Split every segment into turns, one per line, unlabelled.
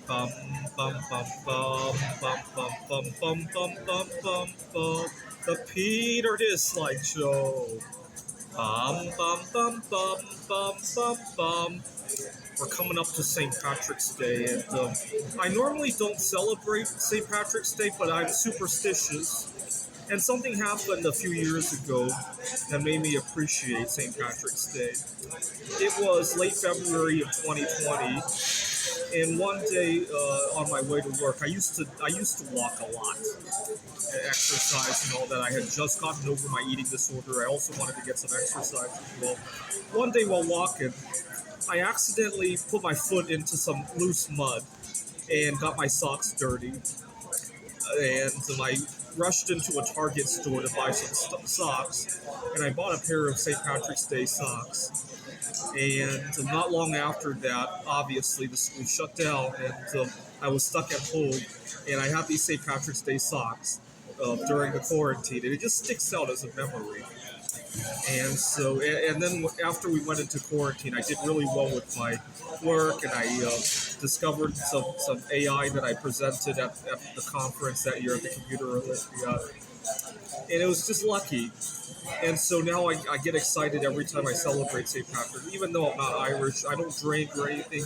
Bum bum bum bum bum bum bum bum bum bum bum bum. The Peter Dislike Show. Bum bum bum bum bum bum bum. We're coming up to St. Patrick's Day, and I normally don't celebrate St. Patrick's Day, but I'm superstitious. And something happened a few years ago that made me appreciate St. Patrick's Day. It was late February of 2020, and one day on my way to work, I used to walk a lot, exercise and all that. I had just gotten over my eating disorder. I also wanted to get some exercise as well. One day while walking, I accidentally put my foot into some loose mud and got my socks dirty. And I rushed into a Target store to buy some socks, and I bought a pair of St. Patrick's Day socks. And not long after that, obviously, the school shut down, and I was stuck at home, and I had these St. Patrick's Day socks during the quarantine, and it just sticks out as a memory. And so, and then after we went into quarantine, I did really well with my work, and I discovered some AI that I presented at the conference that year at the Computer Olympiad, and it was just lucky. And so now I get excited every time I celebrate St. Patrick's, even though I'm not Irish. I don't drink or anything.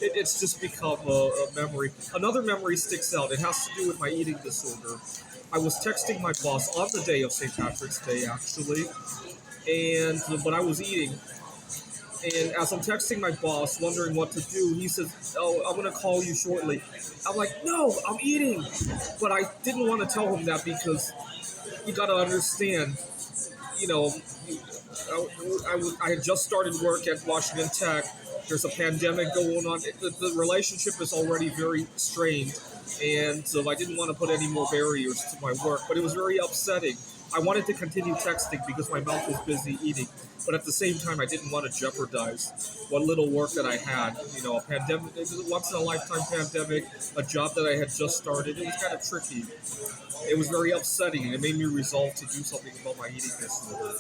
It's just become a memory. Another memory sticks out. It has to do with my eating disorder. I was texting my boss on the day of St. Patrick's Day, actually, and but I was eating. And as I'm texting my boss, wondering what to do, he says, "Oh, I'm gonna call you shortly." I'm like, "No, I'm eating," but I didn't want to tell him that because you gotta understand, you know, I had just started work at Washington Tech. There's a pandemic going on. The relationship is already very strained, and so I didn't want to put any more barriers to my work. But it was very upsetting. I wanted to continue texting because my mouth was busy eating, but at the same time, I didn't want to jeopardize what little work that I had. You know, a pandemic, it was a once in a lifetime pandemic, a job that I had just started. It was kind of tricky. It was very upsetting, and it made me resolve to do something about my eating disorder.